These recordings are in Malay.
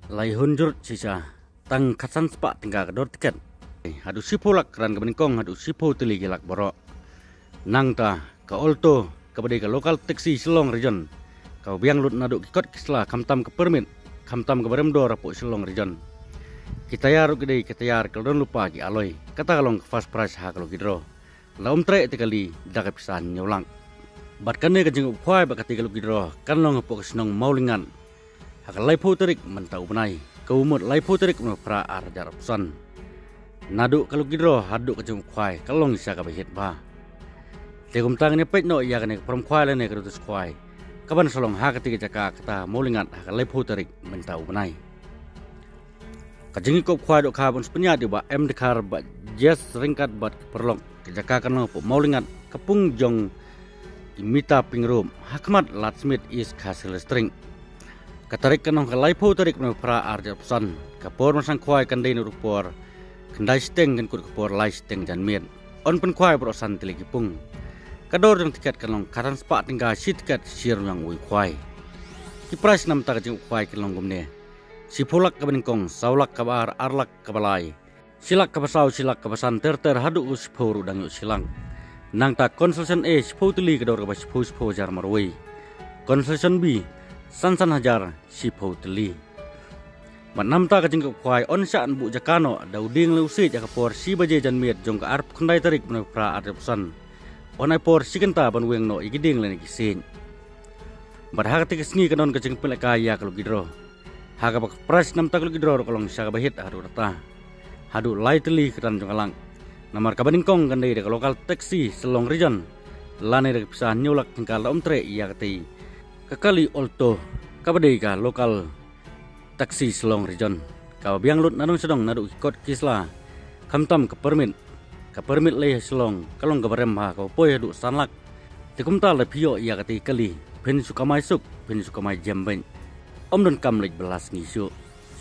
lai hunjur sisa tang katsan spa tinggal kedor tiket hadu sipolak keran kebeningkong hadu sipo tili gilak borok nang ta ka olto kabade ka lokal taksi Silong region kau biang lut naduk kikot kisla kamtam ke permit kamtam ke barem dor rapuk Silong region kita yar gede kita yar keldon lupa ki aloi kata kalong fast price ha kalau gidro la tre tikali dak pisan nyulang bat kane ka jeng ukhwai ba kati kalau gidro kan long pok senong maulingan hak lai puterik mentau benai kaumut lai puterik no pra ar jarap san naduk kalau gidro haduk ka jeng ukhwai kalong isa ka behit ba tegum tang ne pet no ya kane prom khwai le ne ka dus khwai kaban solong ha kati jaka kata maulingan hak lai puterik mentau benai kajengi kop khwai do khabon spenya di ba em dekar ba jes ringkat bat perlong kejaka kan po maulingan kepung jong imita pingrum hakmat latsmith is kasel string katarik kanong kalai po tarik no pra arja pesan kapor masang khwai kandai no rupor kendai steng kan kut kapor lai steng jan mien on pen khwai bro san tiligi pung kador jong tiket kanong karan spa tingga si tiket sir yang ui khwai ki price nam ta jeng khwai kanong gumne si pulak kabeningkong saulak kabar arlak kabalai silak kabasau silak kabasan ter hadu us poru dang silang nang ta concession A sepotuli kedor ka sepo jar marwei concession B san hajar sepotuli manam ta ka jing kwai on shan bu jakano dauding leusi jaka por si baje jan miet jong ka arp khandai tarik no pra adopsan onai por sikenta ban weng no igiding len kisin barha ka tikisni kanon ka jing pelaka ya kalau gidro haga bak price nam ta kalau gidro kolong sa ka bahit hadu rata hadu lightly ketan jong alang namar kabaningkong kandai dek lokal taksi Silong region lane dek pisah nyulak tingkal tre iya kati kekali olto kabadai ka lokal taksi Silong region kau biang lut nanong sedong nadu ikot kisla kamtam ke permit leh Silong kalong ke barem ha kau poy hadu sanlak tikumta le pio iya kati kali pen sukamai suk pen sukamai jamben om don kam lek belas ngisu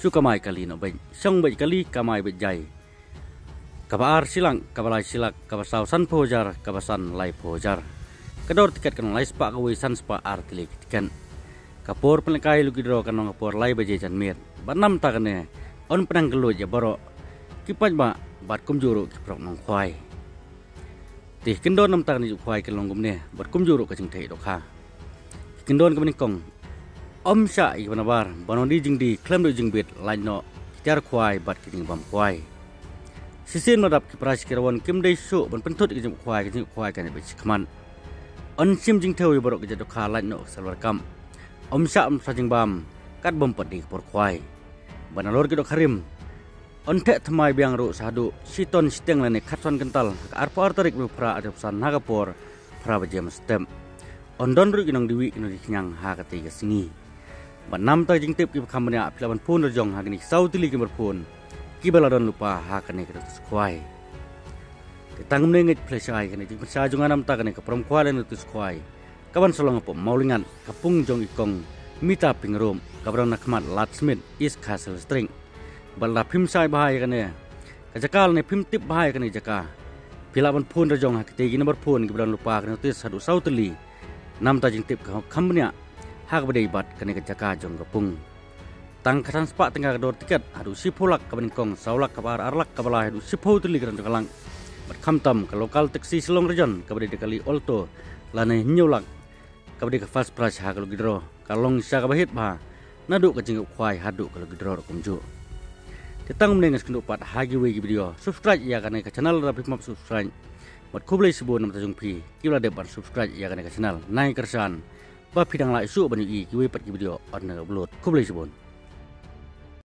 sukamai kali no ben song bai kali kamai bejai kabar silang kabalai silak kabasau san pojar kabasan lai pojar kedor tiket kan lai spa kawi san spa artilik tikan kapor pelekai lugidro kan kapor lai baje jan mir banam takane on penang gelo je boro kipat ba bat kumjuru kiprok nong khwai tih kendon nam takani khwai kelong gumne bat kumjuru ka jingthei dokha kendon kamani kong om sha i banabar banodi jingdi klem do jingbit lai no tiar khwai bat kiting bam khwai sisin madap ki pras kirawan kim dei su ban pentut ki jim khwai kan be chikman on sim jing thewi borok ki jado kha lai no salwar kam om sa am sajing bam kat bom padi por khwai banalor ki do kharim on the thmai biang ru sadu siton siteng lane khatson kental ka arpar tarik be pra adopsan ha kapor pra bajem stem on don ru ginong diwi kino nyang ha ka ti ka singi banam ta jing tip ki khamnya pilaban pun rojong ha gini sautili ki berpun kibala don lupa ha kane ka skwai kitang mnengit plesai kane jing sa jungan nam ta kane ka prom kwai len tu skwai kaban solong po maulingan kapung jong ikong mita pingrum kabran nakmat latsmith is castle string balla phim sai bahai kane ka jakal ne phim tip bahai kane jaka pilaban phun rojong ha kite gi number phun kibran lupa kane tu sadu sautli nam ta jing tip ka khamnya ha ka badai bat kane ka jaka jong kapung tang katan spa tengah kedor tiket adu sipulak kabeningkong saulak kabar arlak kabalai adu sipo tuli keran kalang berkamtam ke lokal taksi Silong region kabade dekali olto lane nyulak kabade ke fast price ha kalau gidro kalong sya kabahit ba nadu ka jinguk khwai hadu kalau gidro kumju tetang menengas kenduk pat hagi we video subscribe ya kana ka channel rapi map subscribe mat kublai sebun nam tajung pi kibla depan subscribe ya kana ka channel nai kersan ba pidang lai su bani i kiwe pat video on upload kublai sebun